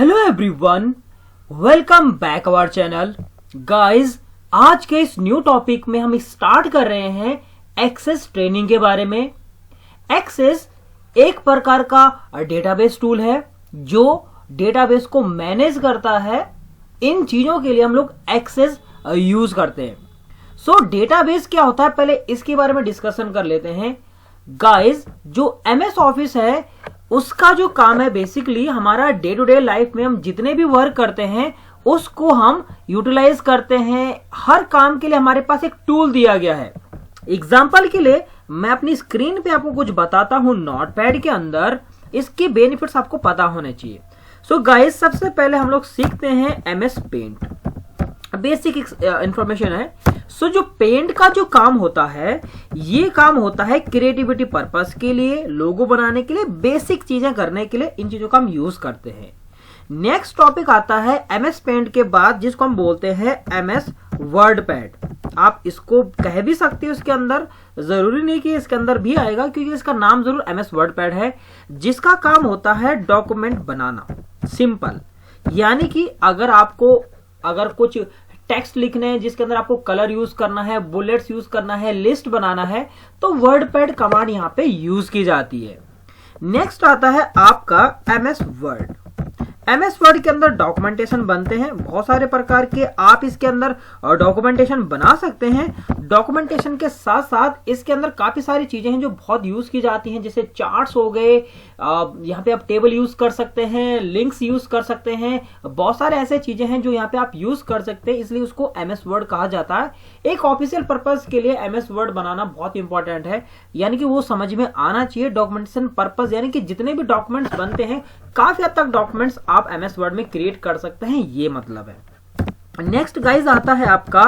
Hello everyone, welcome back our channel. Guys, आज के इस न्यू टॉपिक में हम स्टार्ट कर रहे हैं एक्सेस ट्रेनिंग के बारे में। एक्सेस एक प्रकार का डेटाबेस टूल है जो डेटाबेस को मैनेज करता है। इन चीजों के लिए हम लोग एक्सेस यूज करते हैं। सो डेटाबेस क्या होता है, पहले इसके बारे में डिस्कशन कर लेते हैं। गाइस, जो एमएस ऑफिस है उसका जो काम है, बेसिकली हमारा डे टू डे लाइफ में हम जितने भी वर्क करते हैं उसको हम यूटिलाइज करते हैं। हर काम के लिए हमारे पास एक टूल दिया गया है। एग्जाम्पल के लिए मैं अपनी स्क्रीन पे आपको कुछ बताता हूं नोटपैड के अंदर। इसके बेनिफिट्स आपको पता होने चाहिए। सो गाइस, सबसे पहले हम लोग सीखते हैं एमएस पेंट। बेसिक इंफॉर्मेशन है। सो जो पेंट का जो काम होता है, ये काम होता है क्रिएटिविटी पर्पस के लिए, लोगो बनाने के लिए, बेसिक चीजें करने के लिए इन चीजों का हम यूज करते हैं। नेक्स्ट टॉपिक आता है एमएस पेंट के बाद, जिसको हम बोलते हैं एमएस वर्ड पैड। आप इसको कह भी सकते हो इसके अंदर, जरूरी नहीं कि इसके अंदर भी आएगा, क्योंकि इसका नाम जरूर एमएस वर्ड पैड है, जिसका काम होता है डॉक्यूमेंट बनाना। सिंपल, यानी कि अगर कुछ टेक्स्ट लिखने हैं जिसके अंदर आपको कलर यूज करना है, बुलेट्स यूज करना है, लिस्ट बनाना है, तो वर्ड पैड कमांड यहां पे यूज की जाती है। नेक्स्ट आता है आपका एमएस वर्ड। एमएस वर्ड के अंदर डॉक्यूमेंटेशन बनते हैं बहुत सारे प्रकार के। आप इसके अंदर डॉक्यूमेंटेशन बना सकते हैं। डॉक्यूमेंटेशन के साथ साथ इसके अंदर काफी सारी चीजें हैं जो बहुत यूज की जाती हैं, जैसे चार्ट्स हो गए, यहाँ पे आप टेबल यूज कर सकते हैं, लिंक्स यूज कर सकते हैं। बहुत सारे ऐसे चीजें हैं जो यहाँ पे आप यूज कर सकते हैं, इसलिए उसको एमएस वर्ड कहा जाता है। एक ऑफिशियल पर्पज के लिए एमएस वर्ड बनाना बहुत इंपॉर्टेंट है, यानी कि वो समझ में आना चाहिए। डॉक्यूमेंटेशन पर्पज यानी कि जितने भी डॉक्यूमेंट्स बनते हैं, काफी हद तक डॉक्यूमेंट्स आप एमएस वर्ड में क्रिएट कर सकते हैं, ये मतलब है। नेक्स्ट गाइज आता है आपका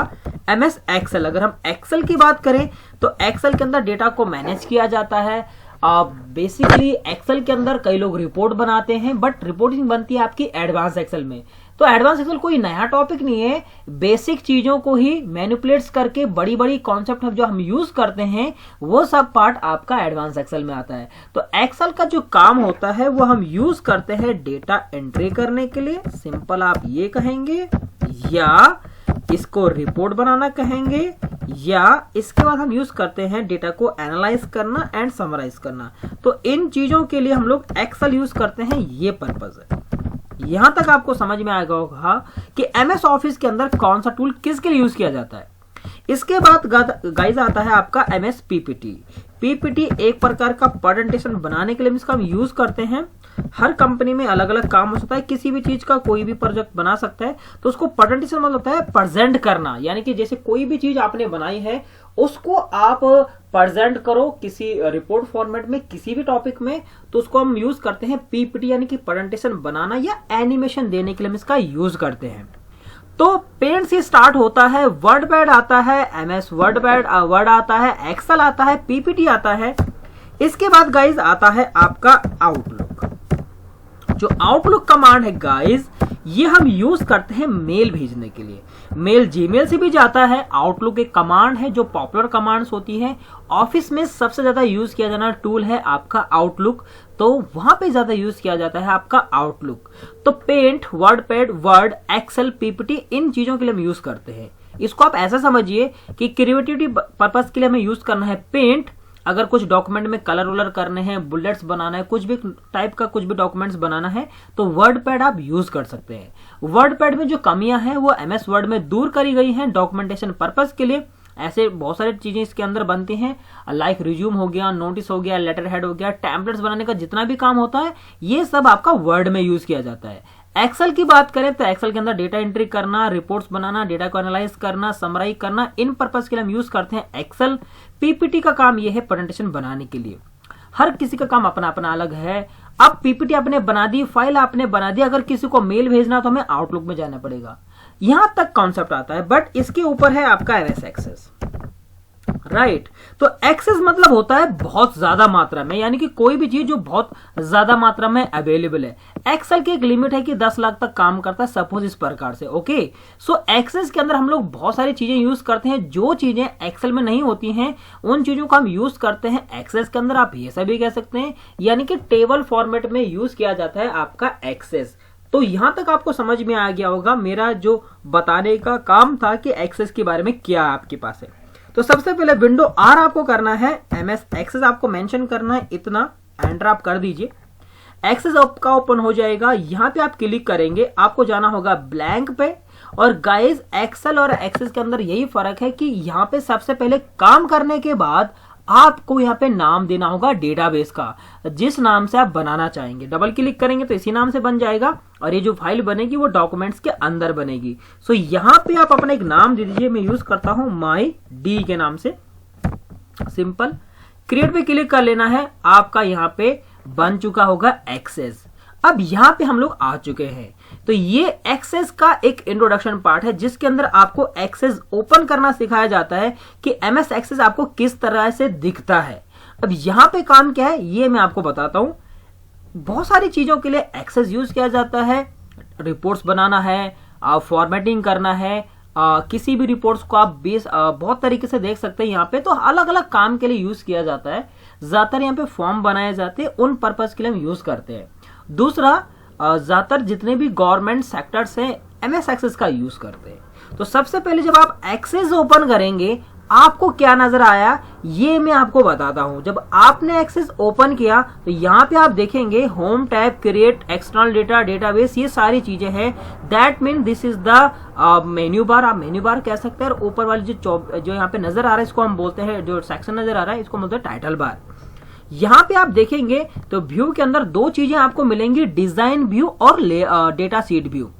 एमएस एक्सेल। अगर हम एक्सेल की बात करें तो एक्सेल के अंदर डेटा को मैनेज किया जाता है। बेसिकली एक्सेल के अंदर कई लोग रिपोर्ट बनाते हैं, बट रिपोर्टिंग बनती है आपकी एडवांस एक्सेल में। तो एडवांस एक्सेल कोई नया टॉपिक नहीं है, बेसिक चीजों को ही मैनिपुलेट्स करके बड़ी बड़ी कॉन्सेप्ट जो हम यूज करते हैं वो सब पार्ट आपका एडवांस एक्सेल में आता है। तो एक्सेल का जो काम होता है वो हम यूज करते हैं डेटा एंट्री करने के लिए। सिंपल आप ये कहेंगे, या इसको रिपोर्ट बनाना कहेंगे, या इसके बाद हम यूज करते हैं डेटा को एनालाइज करना एंड समराइज करना। तो इन चीजों के लिए हम लोग एक्सेल यूज करते हैं, ये पर्पज है। यहां तक आपको समझ में आएगा होगा कि एमएस ऑफिस के अंदर कौन सा टूल किसके लिए यूज किया जाता है। इसके बाद गाइस आता है आपका एमएस पीपीटी। पीपीटी एक प्रकार का प्रेजेंटेशन बनाने के लिए इसका हम यूज करते हैं। हर कंपनी में अलग अलग काम हो सकता है, किसी भी चीज का कोई भी प्रोजेक्ट बना सकता है, तो उसको प्रेजेंटेशन मतलब होता है प्रेजेंट करना। यानी कि जैसे कोई भी चीज आपने बनाई है उसको आप प्रेजेंट करो किसी रिपोर्ट फॉर्मेट में, किसी भी टॉपिक में, तो उसको हम यूज करते हैं पीपीटी, यानी कि प्रेजेंटेशन बनाना या एनिमेशन देने के लिए हम इसका यूज करते हैं। तो पेंट से स्टार्ट होता है, वर्ड पैड आता है, एमएस वर्ड पैड वर्ड आता है, एक्सेल आता है, पीपीटी आता है। इसके बाद गाइज आता है आपका आउटलुक। जो आउटलुक कमांड है गाइज, ये हम यूज करते हैं मेल भेजने के लिए। मेल जीमेल से भी जाता है। आउटलुक एक कमांड है जो पॉपुलर कमांड्स होती है। ऑफिस में सबसे ज्यादा यूज किया जाना टूल है आपका आउटलुक, तो वहां पे ज्यादा यूज किया जाता है आपका आउटलुक। तो Paint, WordPad, Word, Excel, PPT, इन चीजों के लिए हम यूज करते हैं। इसको आप ऐसा समझिए कि क्रिएटिविटी पर्पज के लिए हमें यूज करना है पेंट। अगर कुछ डॉक्यूमेंट में कलर वलर करने हैं, बुलेट्स बनाना है, कुछ भी टाइप का कुछ भी डॉक्यूमेंट्स बनाना है, तो वर्ड पैड आप यूज कर सकते हैं। वर्ड पैड में जो कमियां हैं वो एमएस वर्ड में दूर करी गई हैं डॉक्यूमेंटेशन पर्पज के लिए। ऐसे बहुत सारी चीजें इसके अंदर बनती हैं, लाइक रिज्यूम हो गया, नोटिस हो गया, लेटर हेड हो गया, टेम्पलेट्स बनाने का जितना भी काम होता है, ये सब आपका वर्ड में यूज किया जाता है। एक्सेल की बात करें तो एक्सेल के अंदर डेटा एंट्री करना, रिपोर्ट्स बनाना, डेटा को एनालाइज करना, समराइज करना, इन पर्पस के लिए हम यूज करते हैं एक्सेल। पीपीटी का काम यह है प्रेजेंटेशन बनाने के लिए। हर किसी का काम अपना अपना अलग है। अब पीपीटी आपने बना दी, फाइल आपने बना दी, अगर किसी को मेल भेजना तो हमें आउटलुक में जाना पड़ेगा। यहां तक कॉन्सेप्ट आता है, बट इसके ऊपर है आपका एमएस एक्सेस। राइट, तो एक्सेस मतलब होता है बहुत ज्यादा मात्रा में, यानी कि कोई भी चीज जो बहुत ज्यादा मात्रा में अवेलेबल है। एक्सेल की एक लिमिट है कि 10 लाख तक काम करता है, सपोज इस प्रकार से। ओके, सो एक्सेस के अंदर हम लोग बहुत सारी चीजें यूज करते हैं। जो चीजें एक्सेल में नहीं होती हैं उन चीजों को हम यूज करते हैं एक्सेस के अंदर। आप ये सभी कह सकते हैं, यानी कि टेबल फॉर्मेट में यूज किया जाता है आपका एक्सेस। तो यहां तक आपको समझ में आ गया होगा मेरा जो बताने का काम था कि एक्सेस के बारे में क्या आपके पास है। तो सबसे पहले विंडो आर आपको करना है, एमएस एक्सेस आपको मेंशन करना है, इतना एंटर आप कर दीजिए। एक्सेस आपका ओपन हो जाएगा। यहां पे आप क्लिक करेंगे, आपको जाना होगा ब्लैंक पे। और गाइस एक्सेल और एक्सेस के अंदर यही फर्क है कि यहाँ पे सबसे पहले काम करने के बाद आपको यहाँ पे नाम देना होगा डेटाबेस का, जिस नाम से आप बनाना चाहेंगे। डबल क्लिक करेंगे तो इसी नाम से बन जाएगा और ये जो फाइल बनेगी वो डॉक्यूमेंट्स के अंदर बनेगी। सो यहाँ पे आप अपना एक नाम दे दीजिए। मैं यूज करता हूं माई डी के नाम से, सिंपल। क्रिएट पे क्लिक कर लेना है, आपका यहाँ पे बन चुका होगा एक्सेस। अब यहाँ पे हम लोग आ चुके हैं। तो ये एक्सेस का एक इंट्रोडक्शन पार्ट है जिसके अंदर आपको एक्सेस ओपन करना सिखाया जाता है कि एमएस एक्सेस आपको किस तरह से दिखता है। अब यहाँ पे काम क्या है ये मैं आपको बताता हूं। बहुत सारी चीजों के लिए एक्सेस यूज किया जाता है। रिपोर्ट्स बनाना है, फॉर्मेटिंग करना है, किसी भी रिपोर्ट्स को आप बहुत तरीके से देख सकते हैं यहाँ पे। तो अलग अलग काम के लिए यूज किया जाता है। ज्यादातर यहाँ पे फॉर्म बनाए जाते हैं, उन पर्पज के लिए हम यूज करते हैं। दूसरा, ज्यादातर जितने भी गवर्नमेंट सेक्टर्स हैं एमएस एक्सेस का यूज करते हैं। तो सबसे पहले जब आप एक्सेस ओपन करेंगे आपको क्या नजर आया ये मैं आपको बताता हूं। जब आपने एक्सेस ओपन किया तो यहाँ पे आप देखेंगे home tab, create, external data, database, ये सारी चीजें हैं। That mean this is the menu bar, आप मेन्यू बार कह सकते हैं। और ऊपर वाली जो यहाँ पे नजर आ रहा है इसको हम बोलते हैं, जो सेक्शन नजर आ रहा है इसको बोलते हैं टाइटल बार। यहां पे आप देखेंगे तो व्यू के अंदर दो चीजें आपको मिलेंगी, डिजाइन व्यू और डेटा सीट व्यू।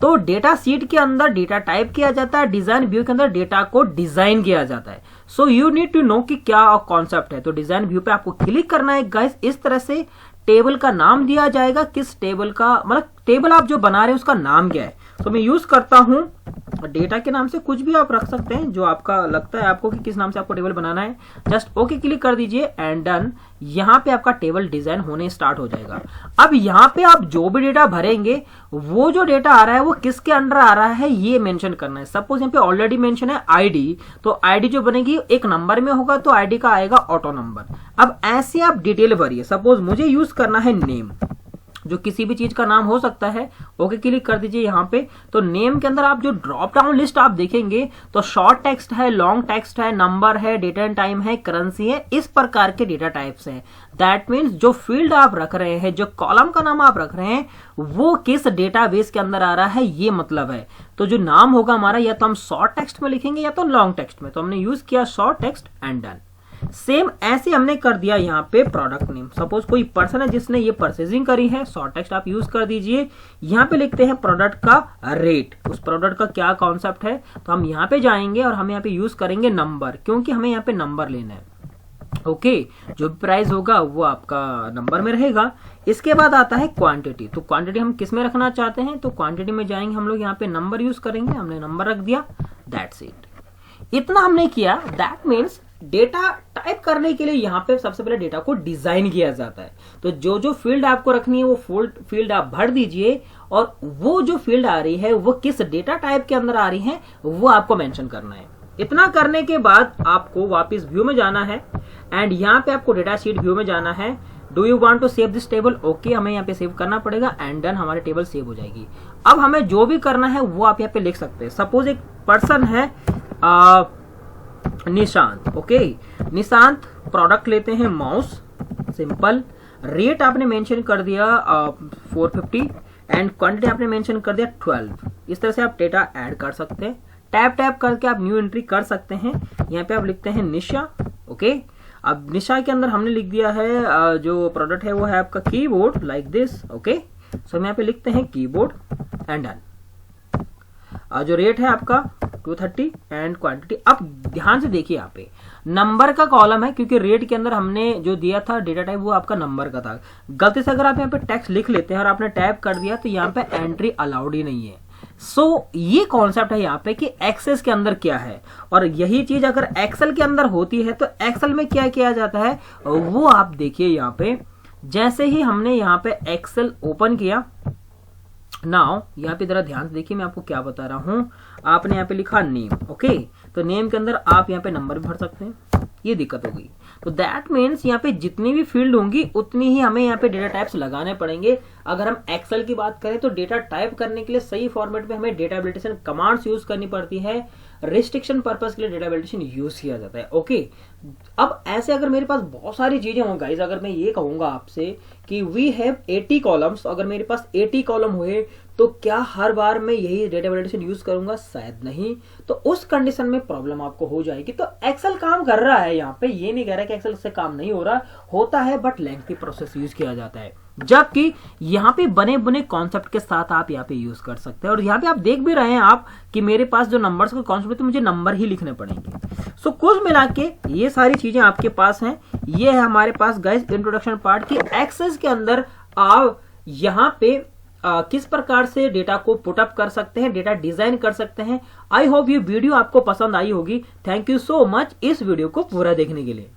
तो डेटा सीट के अंदर डेटा टाइप किया जाता है, डिजाइन व्यू के अंदर डेटा को डिजाइन किया जाता है। So you need to know कि क्या कॉन्सेप्ट है। तो डिजाइन व्यू पे आपको क्लिक करना है गाइस। इस तरह से टेबल का नाम दिया जाएगा, किस टेबल का, मतलब टेबल आप जो बना रहे हैं उसका नाम क्या है। तो मैं यूज करता हूं डेटा के नाम से, कुछ भी आप रख सकते हैं जो आपका लगता है आपको कि किस नाम से आपको टेबल बनाना है। जस्ट ओके क्लिक कर दीजिए एंड डन। यहाँ पे आपका टेबल डिजाइन होने स्टार्ट हो जाएगा। अब यहाँ पे आप जो भी डेटा भरेंगे वो जो डेटा आ रहा है वो किसके अंडर आ रहा है ये मेंशन करना है। सपोज यहाँ पे ऑलरेडी मेंशन है आईडी, तो आईडी जो बनेगी एक नंबर में होगा तो आईडी का आएगा ऑटो नंबर। अब ऐसे आप डिटेल भरिए। सपोज मुझे यूज करना है नेम, जो किसी भी चीज का नाम हो सकता है। ओके क्लिक कर दीजिए यहाँ पे। तो नेम के अंदर आप जो ड्रॉप डाउन लिस्ट आप देखेंगे तो शॉर्ट टेक्स्ट है, लॉन्ग टेक्स्ट है, नंबर है, डेट एंड टाइम है, करेंसी है, इस प्रकार के डेटा टाइप्स हैं। दैट मीन्स जो फील्ड आप रख रहे हैं, जो कॉलम का नाम आप रख रहे हैं वो किस डेटाबेस के अंदर आ रहा है ये मतलब है। तो जो नाम होगा हमारा या तो हम शॉर्ट टेक्स्ट में लिखेंगे या तो लॉन्ग टेक्स्ट में। तो हमने यूज किया short text and done. Same ऐसे हमने कर दिया यहाँ पे प्रोडक्ट नेम। सपोज कोई पर्सन है जिसने ये परचेजिंग करी है, शॉर्ट टेक्स्ट आप यूज कर दीजिए। यहाँ पे लिखते हैं प्रोडक्ट का रेट, उस प्रोडक्ट का क्या कॉन्सेप्ट है। तो हम यहाँ पे जाएंगे और हम यहाँ पे यूज करेंगे नंबर, क्योंकि हमें यहाँ पे नंबर लेना है। ओके, जो भी प्राइस होगा वो आपका नंबर में रहेगा। इसके बाद आता है क्वांटिटी। तो क्वांटिटी हम किस में रखना चाहते हैं, तो क्वांटिटी में जाएंगे हम लोग, यहाँ पे नंबर यूज करेंगे। हमने नंबर रख दिया, दैट्स इट। इतना हमने किया। दैट मीन्स डेटा टाइप करने के लिए यहाँ पे सबसे पहले डेटा को डिजाइन किया जाता है। तो जो जो फील्ड आपको रखनी है वो फील्ड आप भर दीजिए और वो जो फील्ड आ रही है वो किस डेटा टाइप के अंदर आ रही है वो आपको मेंशन करना है। इतना करने के बाद आपको वापस व्यू में जाना है एंड यहाँ पे आपको डेटा शीट व्यू में जाना है। Do you want to save this table, okay हमें यहाँ पे सेव करना पड़ेगा एंड डन, हमारी टेबल सेव हो जाएगी। अब हमें जो भी करना है वो आप यहाँ पे लिख सकते हैं। सपोज एक पर्सन है निशांत। ओके, निशांत प्रोडक्ट लेते हैं माउस, सिंपल। रेट आपने मेंशन कर दिया 450 एंड क्वांटिटी आपने मेंशन कर दिया 12। इस तरह से आप डेटा ऐड कर सकते हैं। टैप टैप करके आप न्यू एंट्री कर सकते हैं। यहाँ पे आप लिखते हैं निशा। ओके, अब निशा के अंदर हमने लिख दिया है जो प्रोडक्ट है वो है आपका कीबोर्ड, लाइक दिस। ओके, सो हम यहाँ पे लिखते हैं कीबोर्ड एंड डन। जो रेट है आपका 230 एंड क्वांटिटी। अब ध्यान से देखिए यहाँ पे नंबर का कॉलम है, क्योंकि रेट के अंदर हमने जो दिया था डेटा टाइप वो आपका नंबर का था। गलती से अगर आप यहाँ पे टेक्स्ट लिख लेते हैं और आपने टैप कर दिया तो यहाँ पे एंट्री अलाउड ही नहीं है। सो ये कॉन्सेप्ट है यहाँ पे कि एक्सेस के अंदर क्या है, और यही चीज अगर एक्सेल के अंदर होती है तो एक्सेल में क्या किया जाता है वो आप देखिए यहाँ पे। जैसे ही हमने यहाँ पे एक्सेल ओपन किया, नाउ यहाँ पे जरा ध्यान से देखिए मैं आपको क्या बता रहा हूं। आपने यहाँ पे लिखा नेम। ओके, तो नेम के अंदर आप यहाँ पे नंबर भी भर सकते हैं, ये दिक्कत हो गई। तो दैट मीन्स यहाँ पे जितनी भी फील्ड होंगी उतनी ही हमें यहाँ पे डेटा टाइप्स लगाने पड़ेंगे। अगर हम एक्सेल की बात करें तो डेटा टाइप करने के लिए सही फॉर्मेट में हमें डेटा एबिलिटेशन कमांड्स यूज करनी पड़ती है, रिस्ट्रिक्शन पर्पस के लिए डेटा एबिलिटेशन यूज किया जाता है। ओके, अब ऐसे अगर मेरे पास बहुत सारी चीजें हों गाइस, अगर मैं ये कहूंगा आपसे कि वी हैव 80 कॉलम्स, अगर मेरे पास 80 कॉलम हुए तो क्या हर बार मैं यही डेटा वैलिडेशन यूज करूंगा? शायद नहीं। तो उस कंडीशन में प्रॉब्लम आपको हो जाएगी। तो एक्सेल काम कर रहा है यहाँ पे, ये नहीं कह रहा कि एक्सेल से काम नहीं हो रहा, होता है, बट लेंथी प्रोसेस यूज किया जाता है, जबकि यहाँ पे बने बुने कॉन्सेप्ट के साथ आप यहाँ पे यूज कर सकते हैं। और यहाँ पे आप देख भी रहे हैं आप कि मेरे पास जो नंबर्स का कॉन्सेप्ट है तो मुझे नंबर ही लिखने पड़ेंगे। सो कुल मिला के ये सारी चीजें आपके पास हैं। ये है हमारे पास गाइस इंट्रोडक्शन पार्ट की एक्सेस के अंदर आप यहाँ पे किस प्रकार से डेटा को पुटअप कर सकते हैं, डेटा डिजाइन कर सकते हैं। आई होप ये वीडियो आपको पसंद आई होगी। थैंक यू सो मच इस वीडियो को पूरा देखने के लिए।